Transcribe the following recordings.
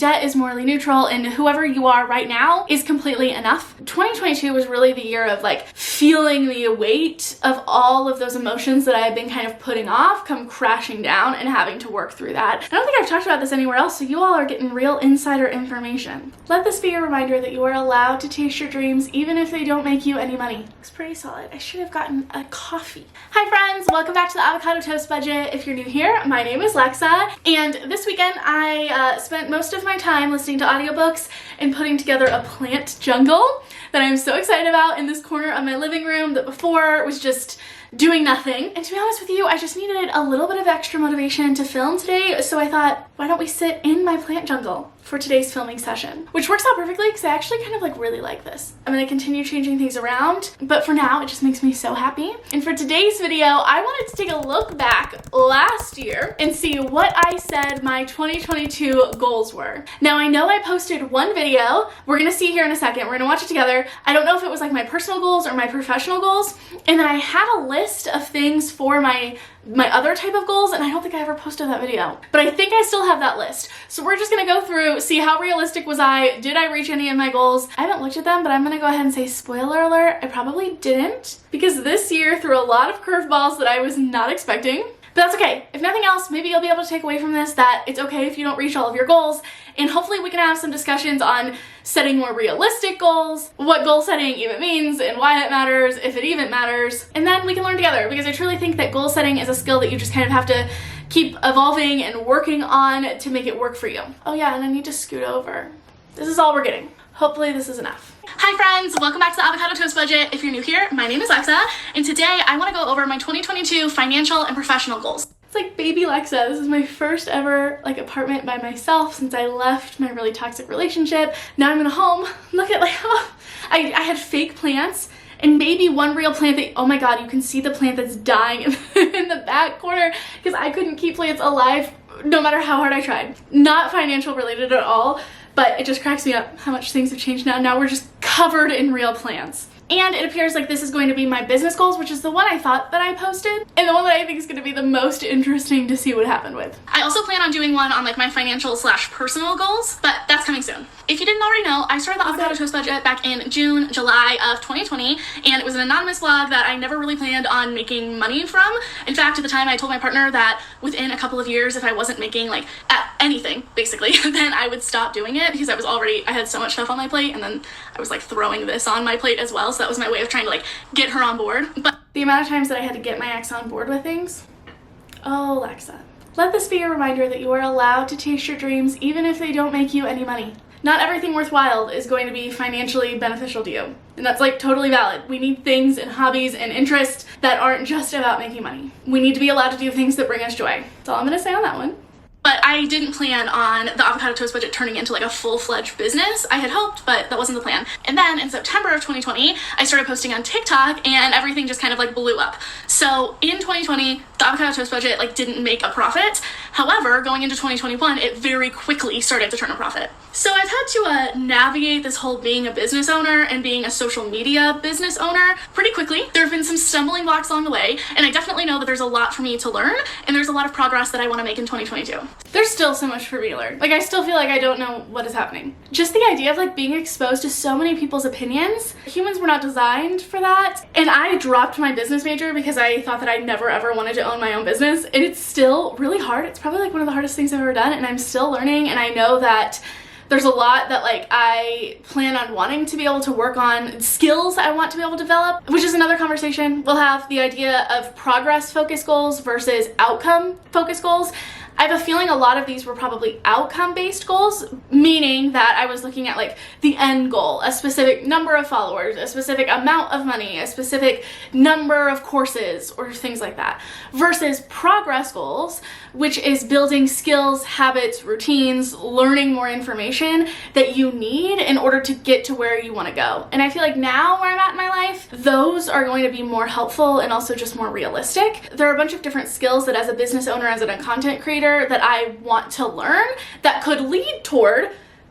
Debt is morally neutral, and whoever you are right now is completely enough. 2022 was really the year of like feeling the weight of all of those emotions that I had been kind of putting off come crashing down and having to work through that. I don't think I've talked about this anywhere else, so you all are getting real insider information. Let this be a reminder that you are allowed to chase your dreams even if they don't make you any money. Looks pretty solid. I should have gotten a coffee. Hi friends, welcome back to the Avocado Toast Budget. If you're new here, my name is Lexa, and this weekend I spent most of my time listening to audiobooks and putting together a plant jungle that I'm so excited about in this corner of my living room that before was just doing nothing. And to be honest with you, I just needed a little bit of extra motivation to film today, so I thought, why don't we sit in my plant jungle for today's filming session? Which works out perfectly because I actually kind of like really like this. I'm gonna continue changing things around, but for now, it just makes me so happy. And for today's video, I wanted to take a look back last year and see what I said my 2022 goals were. Now, I know I posted one video. We're gonna see here in a second. We're gonna watch it together. I don't know if it was like my personal goals or my professional goals. And then I had a list of things for my other type of goals, and I don't think I ever posted that video, but I think I still have that list. So we're just gonna go through, see how realistic was I, did I reach any of my goals? I haven't looked at them, but I'm gonna go ahead and say, spoiler alert, I probably didn't, because this year threw a lot of curveballs that I was not expecting. But that's okay. If nothing else, maybe you'll be able to take away from this that it's okay if you don't reach all of your goals, and hopefully we can have some discussions on setting more realistic goals, what goal setting even means, and why it matters, if it even matters, and then we can learn together, because I truly think that goal setting is a skill that you just kind of have to keep evolving and working on to make it work for you. Oh yeah, and I need to scoot over. This is all we're getting. Hopefully this is enough. Hi friends, welcome back to the Avocado Toast Budget. If you're new here, my name is Lexa, and today I want to go over my 2022 financial and professional goals. It's like baby Lexa. This is my first ever like apartment by myself since I left my really toxic relationship. Now I'm in a home. Look at like, oh, I had fake plants and maybe one real plant that, oh my god, you can see the plant that's dying in the back corner because I couldn't keep plants alive no matter how hard I tried. Not financial related at all, but it just cracks me up how much things have changed now. Now we're just covered in real plants. And it appears like this is going to be my business goals, which is the one I thought that I posted, and the one that I think is going to be the most interesting to see what happened with. I also plan on doing one on like my financial / personal goals, but that's coming soon. If you didn't already know, I started the Avocado Toast Budget back in June, July of 2020, and it was an anonymous blog that I never really planned on making money from. In fact, at the time I told my partner that within a couple of years, if I wasn't making like anything, basically, then I would stop doing it because I had so much stuff on my plate, and then I was like throwing this on my plate as well, so that was my way of trying to like get her on board. But the amount of times that I had to get my ex on board with things, oh Lexa. Let this be a reminder that you are allowed to chase your dreams even if they don't make you any money. Not everything worthwhile is going to be financially beneficial to you. And that's like totally valid. We need things and hobbies and interests that aren't just about making money. We need to be allowed to do things that bring us joy. That's all I'm gonna say on that one. But I didn't plan on the Avocado Toast Budget turning into like a full-fledged business. I had hoped, but that wasn't the plan. And then in September of 2020, I started posting on TikTok and everything just kind of like blew up. So in 2020, the Avocado Toast Budget like didn't make a profit. However, going into 2021, it very quickly started to turn a profit. So I've had to navigate this whole being a business owner and being a social media business owner pretty quickly. There have been some stumbling blocks along the way, and I definitely know that there's a lot for me to learn, and there's a lot of progress that I want to make in 2022. There's still so much for me to learn. Like, I still feel like I don't know what is happening. Just the idea of like being exposed to so many people's opinions. Humans were not designed for that. And I dropped my business major because I thought that I never ever wanted to own my own business. And it's still really hard. It's probably like one of the hardest things I've ever done, and I'm still learning, and I know that there's a lot that like I plan on wanting to be able to work on, skills I want to be able to develop, which is another conversation. We'll have the idea of progress focused goals versus outcome focused goals. I have a feeling a lot of these were probably outcome-based goals, meaning that I was looking at like the end goal, a specific number of followers, a specific amount of money, a specific number of courses, or things like that, versus progress goals, which is building skills, habits, routines, learning more information that you need in order to get to where you want to go. And I feel like now where I'm at in my life, those are going to be more helpful and also just more realistic. There are a bunch of different skills that as a business owner, as a content creator, that I want to learn that could lead toward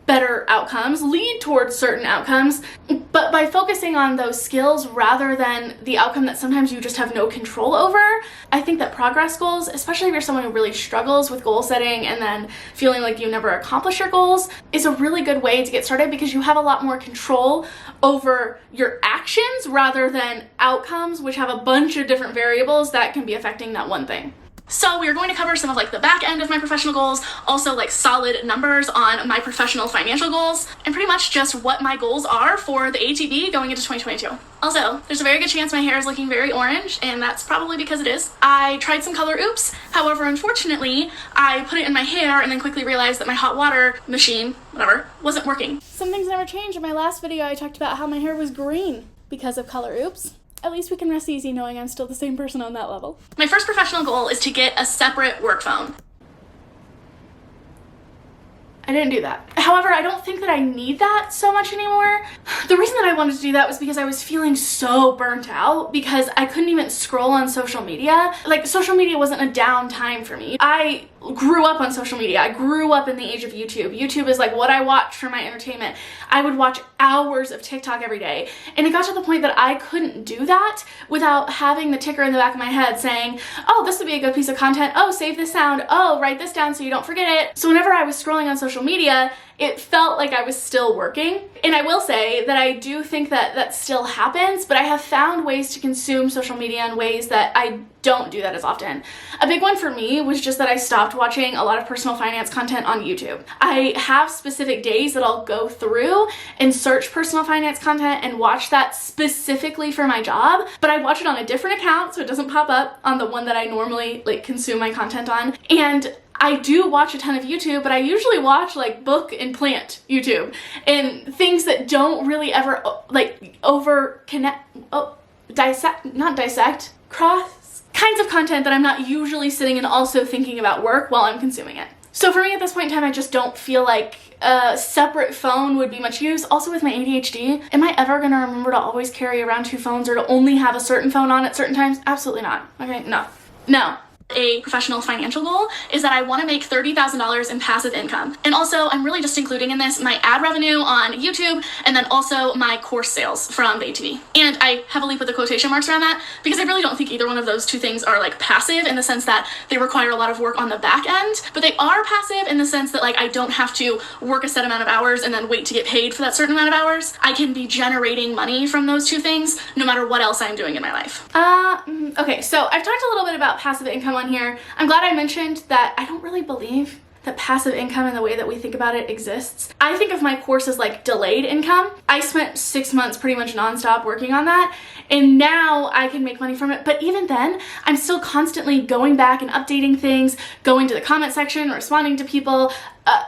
better outcomes, lead towards certain outcomes, but by focusing on those skills rather than the outcome that sometimes you just have no control over, I think that progress goals, especially if you're someone who really struggles with goal setting and then feeling like you never accomplish your goals, is a really good way to get started because you have a lot more control over your actions rather than outcomes, which have a bunch of different variables that can be affecting that one thing. So we're going to cover some of like the back end of my professional goals, also like solid numbers on my professional financial goals, and pretty much just what my goals are for the ATV going into 2022. Also, there's a very good chance my hair is looking very orange, and that's probably because it is. I tried some color oops. However, unfortunately, I put it in my hair and then quickly realized that my hot water machine, whatever, wasn't working. Some things never change. In my last video, I talked about how my hair was green because of color oops. At least we can rest easy knowing I'm still the same person on that level. My first professional goal is to get a separate work phone. I didn't do that. However, I don't think that I need that so much anymore. The reason that I wanted to do that was because I was feeling so burnt out because I couldn't even scroll on social media. Like, social media wasn't a downtime for me. I grew up on social media. I grew up in the age of YouTube. YouTube is like what I watch for my entertainment. I would watch hours of TikTok every day. And it got to the point that I couldn't do that without having the ticker in the back of my head saying, oh, this would be a good piece of content. Oh, save this sound. Oh, write this down so you don't forget it. So whenever I was scrolling on social media, it felt like I was still working. And I will say that I do think that that still happens, but I have found ways to consume social media in ways that I don't do that as often. A big one for me was just that I stopped watching a lot of personal finance content on YouTube. I have specific days that I'll go through and search personal finance content and watch that specifically for my job, but I watch it on a different account so it doesn't pop up on the one that I normally like consume my content on. And I do watch a ton of YouTube, but I usually watch like book and plant YouTube and things that don't really ever like cross kinds of content that I'm not usually sitting and also thinking about work while I'm consuming it. So for me at this point in time, I just don't feel like a separate phone would be much use. Also with my ADHD, am I ever gonna remember to always carry around two phones or to only have a certain phone on at certain times? Absolutely not. Okay, no. A professional financial goal is that I want to make $30,000 in passive income. And also, I'm really just including in this my ad revenue on YouTube and then also my course sales from the ATV. And I heavily put the quotation marks around that because I really don't think either one of those two things are like passive in the sense that they require a lot of work on the back end, but they are passive in the sense that like I don't have to work a set amount of hours and then wait to get paid for that certain amount of hours. I can be generating money from those two things no matter what else I'm doing in my life. Okay, so I've talked a little bit about passive income on here. I'm glad I mentioned that I don't really believe that passive income in the way that we think about it exists. I think of my course as like delayed income. I spent 6 months pretty much nonstop working on that, and now I can make money from it. But even then, I'm still constantly going back and updating things, going to the comment section, responding to people,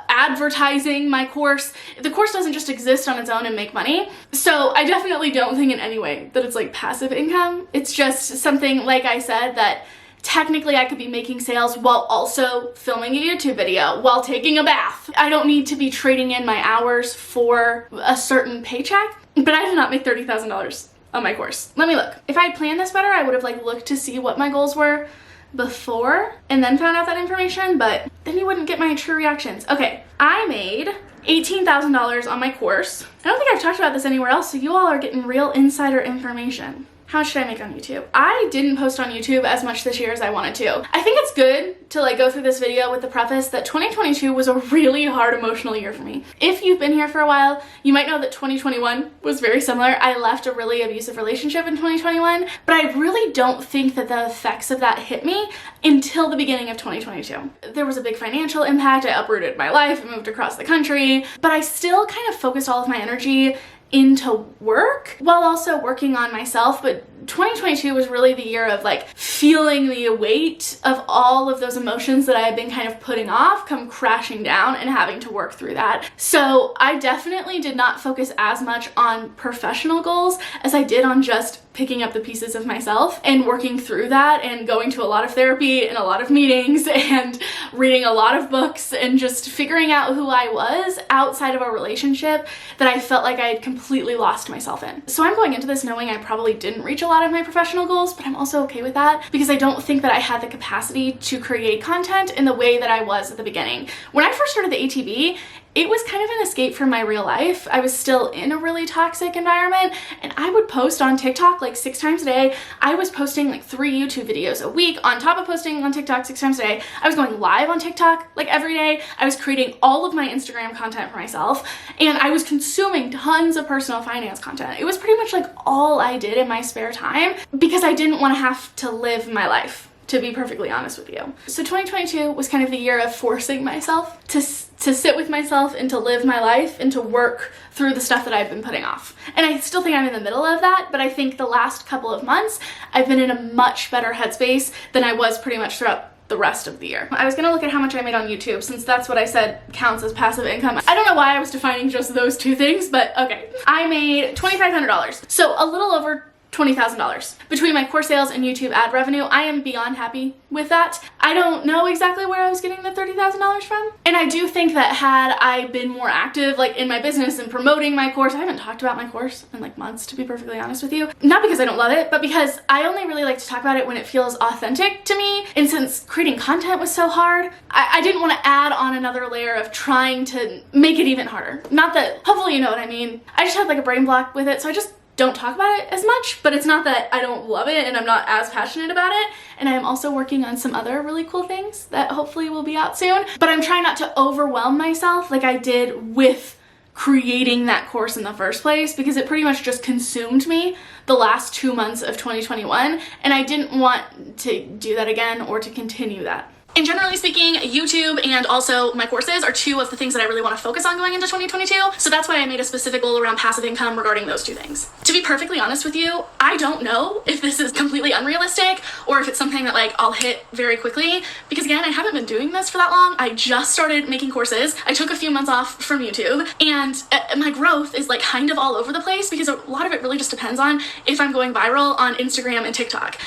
advertising my course. The course doesn't just exist on its own and make money. So I definitely don't think in any way that it's like passive income. It's just something, like I said, that technically I could be making sales while also filming a YouTube video, while taking a bath. I don't need to be trading in my hours for a certain paycheck, but I did not make $30,000 on my course. Let me look. If I had planned this better, I would have like looked to see what my goals were before and then found out that information, but then you wouldn't get my true reactions. Okay, I made $18,000 on my course. I don't think I've talked about this anywhere else, so you all are getting real insider information. How much should I make on YouTube? I didn't post on YouTube as much this year as I wanted to. I think it's good to like go through this video with the preface that 2022 was a really hard emotional year for me. If you've been here for a while, you might know that 2021 was very similar. I left a really abusive relationship in 2021, but I really don't think that the effects of that hit me until the beginning of 2022. There was a big financial impact. I uprooted my life, I moved across the country, but I still kind of focused all of my energy into work while also working on myself. But 2022 was really the year of like feeling the weight of all of those emotions that I had been kind of putting off come crashing down and having to work through that. So I definitely did not focus as much on professional goals as I did on just picking up the pieces of myself and working through that and going to a lot of therapy and a lot of meetings and reading a lot of books and just figuring out who I was outside of a relationship that I felt like I had completely lost myself in. So I'm going into this knowing I probably didn't reach a lot of my professional goals, but I'm also okay with that because I don't think that I had the capacity to create content in the way that I was at the beginning. When I first started the ATV, it was kind of an escape from my real life. I was still in a really toxic environment, and I would post on TikTok like 6 times a day. I was posting like 3 YouTube videos a week on top of posting on TikTok 6 times a day. I was going live on TikTok like every day. I was creating all of my Instagram content for myself, and I was consuming tons of personal finance content. It was pretty much like all I did in my spare time because I didn't want to have to live my life, to be perfectly honest with you. So 2022 was kind of the year of forcing myself to sit with myself and to live my life and to work through the stuff that I've been putting off. And I still think I'm in the middle of that, but I think the last couple of months I've been in a much better headspace than I was pretty much throughout the rest of the year. I was gonna look at how much I made on YouTube, since that's what I said counts as passive income. I don't know why I was defining just those 2 things, but okay. I made $2,500, so a little over $20,000 between my course sales and YouTube ad revenue. I am beyond happy with that. I don't know exactly where I was getting the $30,000 from. And I do think that had I been more active like in my business and promoting my course, I haven't talked about my course in like months, to be perfectly honest with you. Not because I don't love it, but because I only really like to talk about it when it feels authentic to me. And since creating content was so hard, I didn't want to add on another layer of trying to make it even harder. Not that, hopefully you know what I mean. I just had like a brain block with it, so I just don't talk about it as much, but it's not that I don't love it and I'm not as passionate about it. And I'm also working on some other really cool things that hopefully will be out soon. But I'm trying not to overwhelm myself like I did with creating that course in the first place, because it pretty much just consumed me the last 2 months of 2021, and I didn't want to do that again or to continue that. And generally speaking, YouTube and also my courses are 2 of the things that I really want to focus on going into 2022. So that's why I made a specific goal around passive income regarding those 2 things. To be perfectly honest with you, I don't know if this is completely unrealistic or if it's something that like I'll hit very quickly, because again, I haven't been doing this for that long. I just started making courses. I took a few months off from YouTube, and my growth is like kind of all over the place because a lot of it really just depends on if I'm going viral on Instagram and TikTok.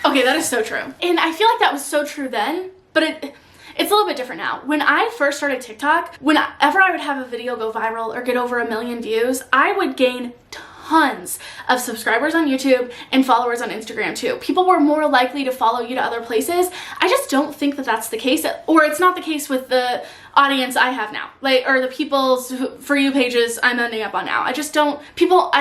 Okay, that is so true. And I feel like that was so true then, but it's a little bit different now. When I first started TikTok, whenever I would have a video go viral or get over 1 million views, I would gain tons of subscribers on YouTube and followers on Instagram too. People were more likely to follow you to other places. I just don't think that that's the case, or it's not the case with the audience I have now, like, or the people's For You pages I'm ending up on now. I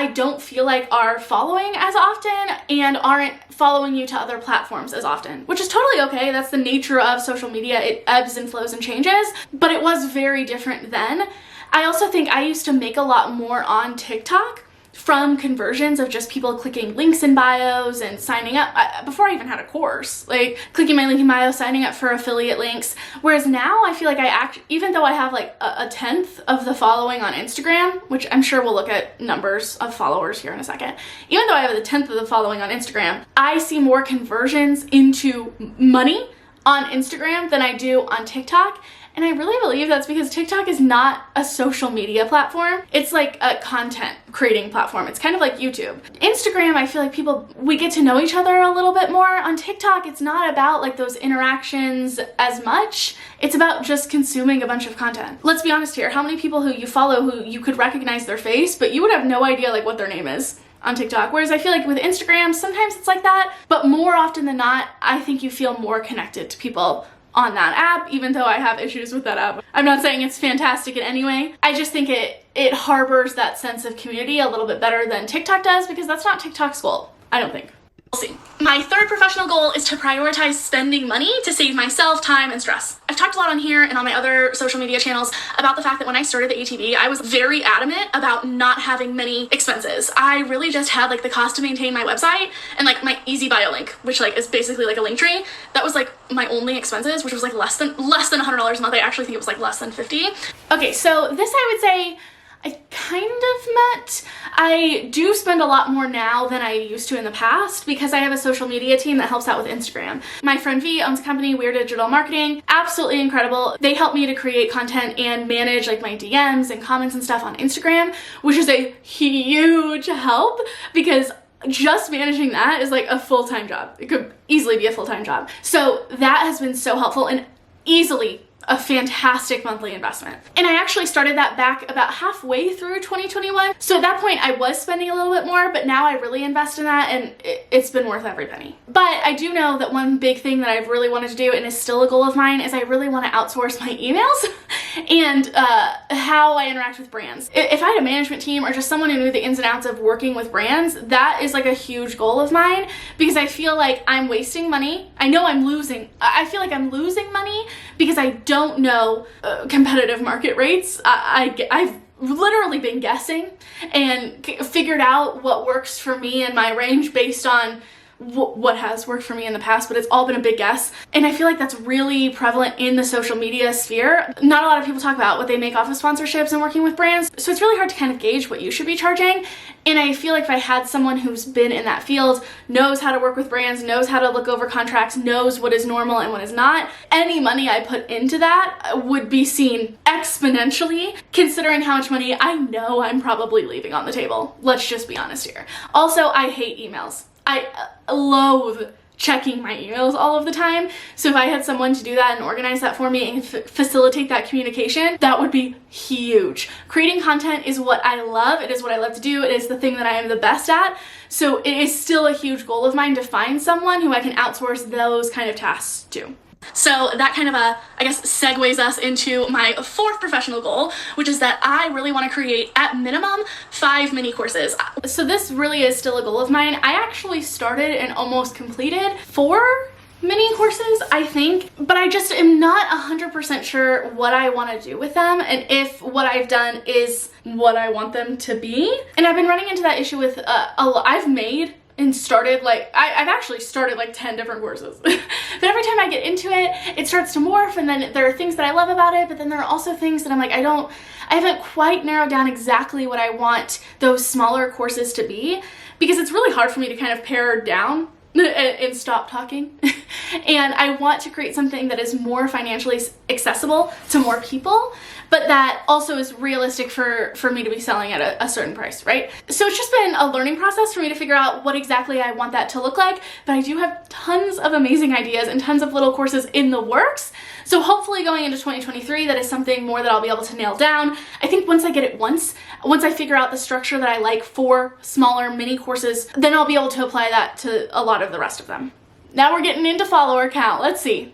don't feel like are following as often and aren't following you to other platforms as often, which is totally okay. That's the nature of social media. It ebbs and flows and changes, but it was very different then. I also think I used to make a lot more on TikTok from conversions of just people clicking links in bios and signing up before I even had a course, like clicking my link in bio, signing up for affiliate links. Whereas now I feel like even though I have like a 1/10 of the following on Instagram, which I'm sure we'll look at numbers of followers here in a second, even though I have a 1/10 of the following on Instagram, I see more conversions into money on Instagram than I do on TikTok. And I really believe that's because TikTok is not a social media platform. It's like a content creating platform. It's kind of like YouTube. Instagram, I feel like we get to know each other a little bit more. On TikTok, it's not about like those interactions as much. It's about just consuming a bunch of content. Let's be honest here. How many people who you follow who you could recognize their face, but you would have no idea like what their name is on TikTok? Whereas I feel like with Instagram, sometimes it's like that, but more often than not, I think you feel more connected to people on that app, even though I have issues with that app. I'm not saying it's fantastic in any way. I just think it harbors that sense of community a little bit better than TikTok does, because that's not TikTok's goal, I don't think. We'll see. My 3rd professional goal is to prioritize spending money to save myself time and stress. I've talked a lot on here and on my other social media channels about the fact that when I started the ATV, I was very adamant about not having many expenses. I really just had like the cost to maintain my website and like my easy bio link, which like is basically like a link tree. That was like my only expenses, which was like less than $100 a month. I actually think it was like less than 50. Okay, so this I would say I kind of met. I do spend a lot more now than I used to in the past because I have a social media team that helps out with Instagram. My friend V owns a company, Weird Digital Marketing, absolutely incredible. They help me to create content and manage like my DMs and comments and stuff on Instagram, which is a huge help because just managing that is like a full-time job. It could easily be a full-time job. So that has been so helpful and easily a fantastic monthly investment. And I actually started that back about halfway through 2021. So at that point I was spending a little bit more, but now I really invest in that and it's been worth every penny. But I do know that one big thing that I've really wanted to do, and is still a goal of mine, is I really want to outsource my emails and how I interact with brands. If I had a management team or just someone who knew the ins and outs of working with brands, that is like a huge goal of mine, because I feel like I'm wasting money. I know I feel like I'm losing money because I don't know competitive market rates. I've literally been guessing and figured out what works for me and my range based on what has worked for me in the past, but it's all been a big guess. And I feel like that's really prevalent in the social media sphere. Not a lot of people talk about what they make off of sponsorships and working with brands, so it's really hard to kind of gauge what you should be charging. And I feel like if I had someone who's been in that field, knows how to work with brands, knows how to look over contracts, knows what is normal and what is not, any money I put into that would be seen exponentially, considering how much money I know I'm probably leaving on the table. Let's just be honest here. Also, I hate emails. I loathe checking my emails all of the time. So if I had someone to do that and organize that for me and facilitate that communication, that would be huge. Creating content is what I love. It is what I love to do. It is the thing that I am the best at. So it is still a huge goal of mine to find someone who I can outsource those kind of tasks to. So that kind of, I guess, segues us into my fourth professional goal, which is that I really want to create at minimum 5 mini courses. So this really is still a goal of mine. I actually started and almost completed 4 mini courses, I think, but I just am not 100% sure what I want to do with them and if what I've done is what I want them to be. And I've been running into that issue with I've made and started I've actually started like 10 different courses. But every time I get into it, it starts to morph, and then there are things that I love about it, but then there are also things that I'm like, I haven't quite narrowed down exactly what I want those smaller courses to be, because it's really hard for me to kind of pare down and stop talking. And I want to create something that is more financially accessible to more people, but that also is realistic for me to be selling at a certain price, right? So it's just been a learning process for me to figure out what exactly I want that to look like, but I do have tons of amazing ideas and tons of little courses in the works. So hopefully going into 2023, that is something more that I'll be able to nail down. I think once I get it once I figure out the structure that I like for smaller mini courses, then I'll be able to apply that to a lot of the rest of them. Now we're getting into follower count. Let's see.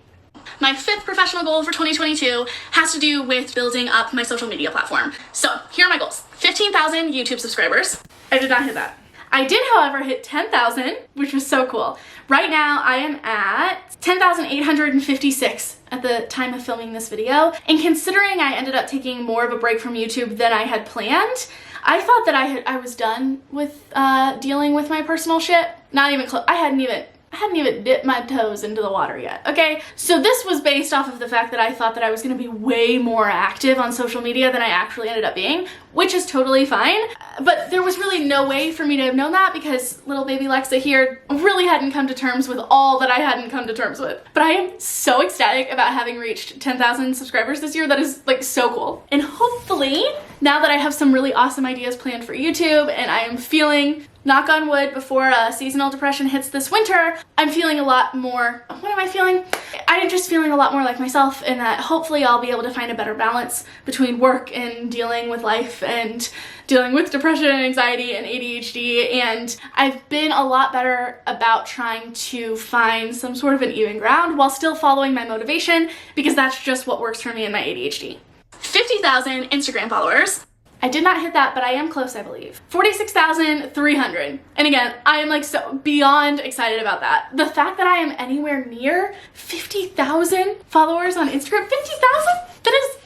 My 5th professional goal for 2022 has to do with building up my social media platform. So here are my goals. 15,000 YouTube subscribers. I did not hit that. I did, however, hit 10,000, which was so cool. Right now I am at 10,856 at the time of filming this video. And considering I ended up taking more of a break from YouTube than I had planned, I thought that I was done with dealing with my personal shit. Not even close. I hadn't even dipped my toes into the water yet, okay? So this was based off of the fact that I thought that I was gonna be way more active on social media than I actually ended up being, which is totally fine. But there was really no way for me to have known that, because little baby Lexa here really hadn't come to terms with all that I hadn't come to terms with. But I am so ecstatic about having reached 10,000 subscribers this year. That is like so cool. And hopefully, now that I have some really awesome ideas planned for YouTube and I am feeling, knock on wood, before seasonal depression hits this winter, I'm feeling a lot more, what am I feeling? I am just feeling a lot more like myself, and that hopefully I'll be able to find a better balance between work and dealing with life and dealing with depression and anxiety and ADHD. And I've been a lot better about trying to find some sort of an even ground while still following my motivation, because that's just what works for me and my ADHD. 50,000 Instagram followers. I did not hit that, but I am close, I believe. 46,300. And again, I am like so beyond excited about that. The fact that I am anywhere near 50,000 followers on Instagram, 50,000? That is,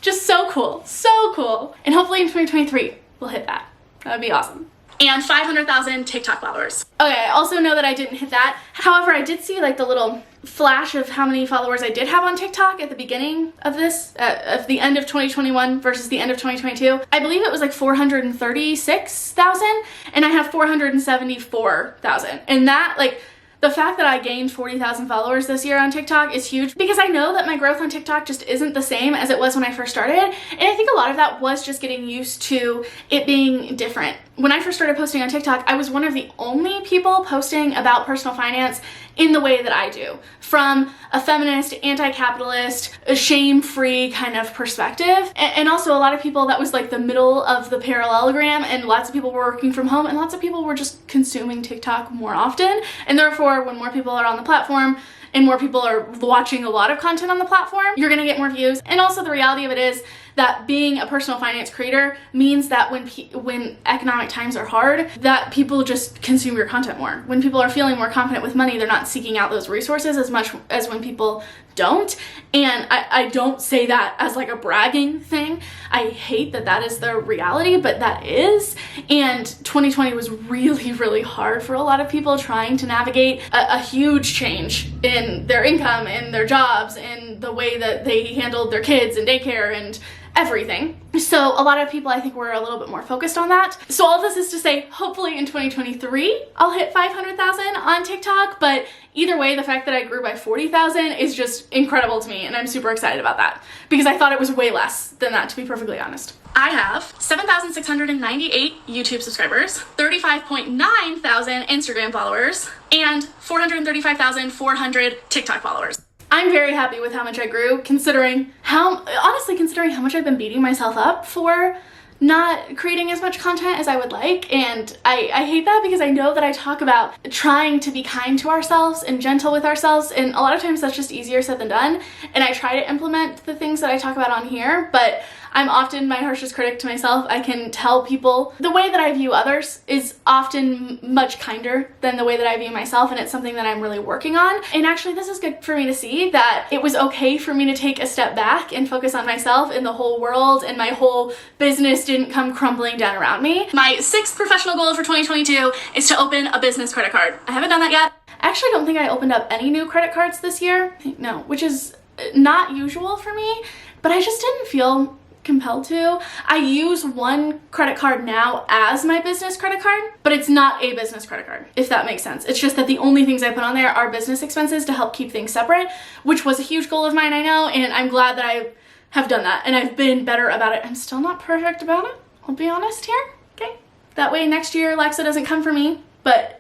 just so cool, so cool. And hopefully in 2023, we'll hit that. That would be awesome. And 500,000 TikTok followers. Okay, I also know that I didn't hit that. However, I did see like the little flash of how many followers I did have on TikTok at the beginning of this, of the end of 2021 versus the end of 2022. I believe it was like 436,000, and I have 474,000. And that, like, the fact that I gained 40,000 followers this year on TikTok is huge, because I know that my growth on TikTok just isn't the same as it was when I first started. And I think a lot of that was just getting used to it being different. when I first started posting on TikTok, I was one of the only people posting about personal finance in the way that I do, from a feminist, anti-capitalist, a shame-free kind of perspective. And also a lot of people, that was like the middle of the parallelogram, and lots of people were working from home, and lots of people were just consuming TikTok more often. And therefore, when more people are on the platform, and more people are watching a lot of content on the platform, you're gonna get more views. And also the reality of it is that being a personal finance creator means that when economic times are hard, that people just consume your content more. When people are feeling more confident with money, they're not seeking out those resources as much as when people don't. And I don't say that as like a bragging thing. I hate that that is the reality, but that is. And 2020 was really, really hard for a lot of people trying to navigate a huge change in their income and their jobs and the way that they handled their kids and daycare and everything. So a lot of people, I think, were a little bit more focused on that. So all of this is to say, hopefully in 2023, I'll hit 500,000 on TikTok, but either way, the fact that I grew by 40,000 is just incredible to me, and I'm super excited about that because I thought it was way less than that, to be perfectly honest. I have 7,698 YouTube subscribers, 35.9 thousand Instagram followers, and 435,400 TikTok followers. I'm very happy with how much I grew, considering how much I've been beating myself up for not creating as much content as I would like. And I hate that because I know that I talk about trying to be kind to ourselves and gentle with ourselves, and a lot of times that's just easier said than done. And I try to implement the things that I talk about on here, but I'm often my harshest critic to myself. I can tell people the way that I view others is often much kinder than the way that I view myself, and it's something that I'm really working on. And actually, this is good for me to see that it was okay for me to take a step back and focus on myself and the whole world, and my whole business didn't come crumbling down around me. My sixth professional goal for 2022 is to open a business credit card. I haven't done that yet. I actually don't think I opened up any new credit cards this year. No, which is not usual for me, but I just didn't feel compelled to. I use one credit card now as my business credit card, but it's not a business credit card, if that makes sense. It's just that the only things I put on there are business expenses to help keep things separate, which was a huge goal of mine, I know, and I'm glad that I have done that, and I've been better about it. I'm still not perfect about it, I'll be honest here, okay? That way next year Alexa doesn't come for me, but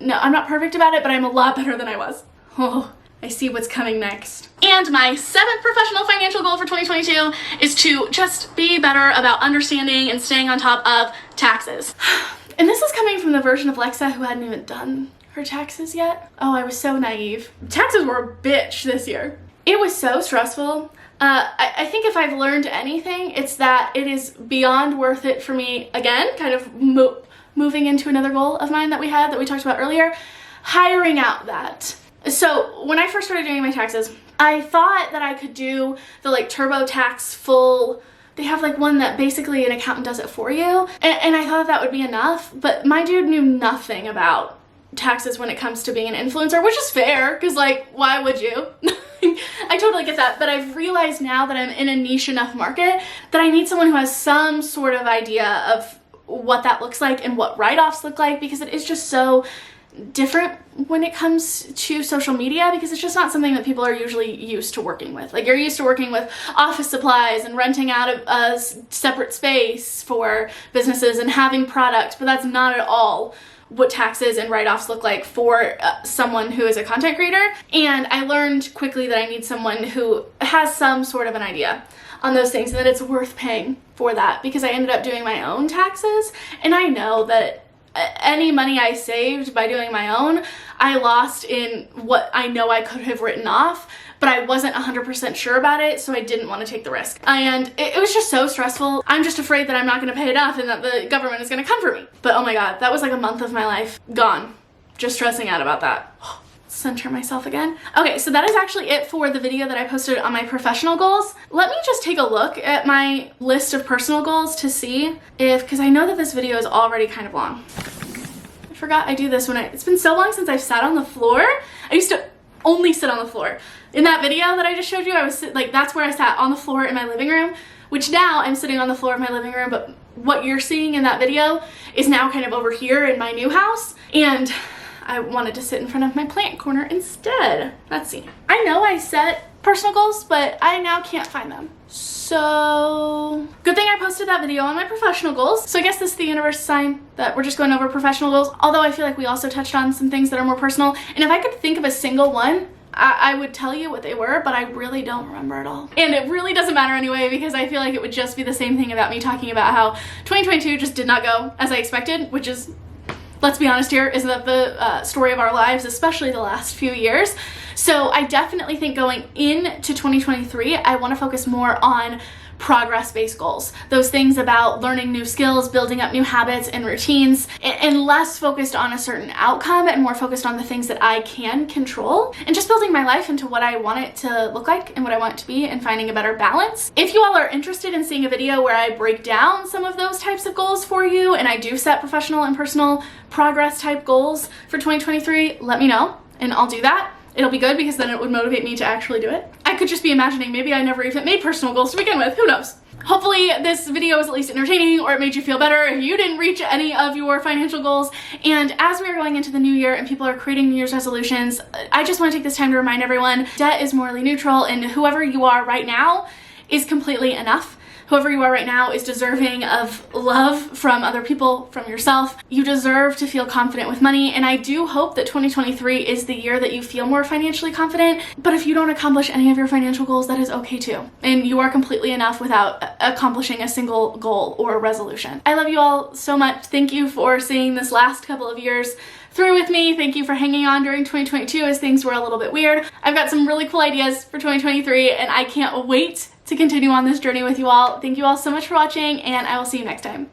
no, I'm not perfect about it, but I'm a lot better than I was. Oh, I see what's coming next. And my seventh professional financial goal for 2022 is to just be better about understanding and staying on top of taxes. And this is coming from the version of Alexa who hadn't even done her taxes yet. Oh, I was so naive. Taxes were a bitch this year. It was so stressful. I think if I've learned anything, it's that it is beyond worth it for me, again, kind of moving into another goal of mine that we talked about earlier, hiring out that. So when I first started doing my taxes, I thought that I could do the like TurboTax full, they have like one that basically an accountant does it for you. And I thought that would be enough, but my dude knew nothing about taxes when it comes to being an influencer, which is fair, because like, why would you? I totally get that, but I've realized now that I'm in a niche enough market that I need someone who has some sort of idea of what that looks like and what write-offs look like, because it is just so different when it comes to social media, because it's just not something that people are usually used to working with. Like, you're used to working with office supplies and renting out a separate space for businesses and having products, but that's not at all what taxes and write-offs look like for someone who is a content creator. And I learned quickly that I need someone who has some sort of an idea on those things, and that it's worth paying for that, because I ended up doing my own taxes, and I know that any money I saved by doing my own, I lost in what I know I could have written off, but I wasn't 100% sure about it, so I didn't want to take the risk. And it was just so stressful. I'm just afraid that I'm not going to pay enough and that the government is going to come for me. But oh my god, that was like a month of my life gone, just stressing out about that. Center myself again. Okay, so that is actually it for the video that I posted on my professional goals. Let me just take a look at my list of personal goals to see if, because I know that this video is already kind of long. I forgot I do this when it's been so long since I've sat on the floor. I used to only sit on the floor. In that video that I just showed you, I was that's where I sat, on the floor in my living room, which now I'm sitting on the floor of my living room, but what you're seeing in that video is now kind of over here in my new house, and I wanted to sit in front of my plant corner instead. Let's see. I know I set personal goals, but I now can't find them. So good thing I posted that video on my professional goals. So I guess this is the universe sign that we're just going over professional goals, although I feel like we also touched on some things that are more personal. And if I could think of a single one, I would tell you what they were, but I really don't remember at all. And it really doesn't matter anyway, because I feel like it would just be the same thing about me talking about how 2022 just did not go as I expected, which is, let's be honest here, is that the story of our lives, especially the last few years. So I definitely think going into 2023, I want to focus more on progress-based goals. Those things about learning new skills, building up new habits and routines, and less focused on a certain outcome and more focused on the things that I can control, and just building my life into what I want it to look like and what I want it to be, and finding a better balance. If you all are interested in seeing a video where I break down some of those types of goals for you, and I do set professional and personal progress type goals for 2023, let me know and I'll do that. It'll be good because then it would motivate me to actually do it. I could just be imagining maybe I never even made personal goals to begin with, who knows? Hopefully this video was at least entertaining, or it made you feel better if you didn't reach any of your financial goals. And as we are going into the new year and people are creating New Year's resolutions, I just want to take this time to remind everyone, debt is morally neutral, and whoever you are right now is completely enough. Whoever you are right now is deserving of love from other people, from yourself. You deserve to feel confident with money, and I do hope that 2023 is the year that you feel more financially confident. But if you don't accomplish any of your financial goals, that is okay too. And you are completely enough without accomplishing a single goal or resolution. I love you all so much. Thank you for seeing this last couple of years through with me. Thank you for hanging on during 2022 as things were a little bit weird. I've got some really cool ideas for 2023, and I can't wait to continue on this journey with you all. Thank you all so much for watching, and I will see you next time.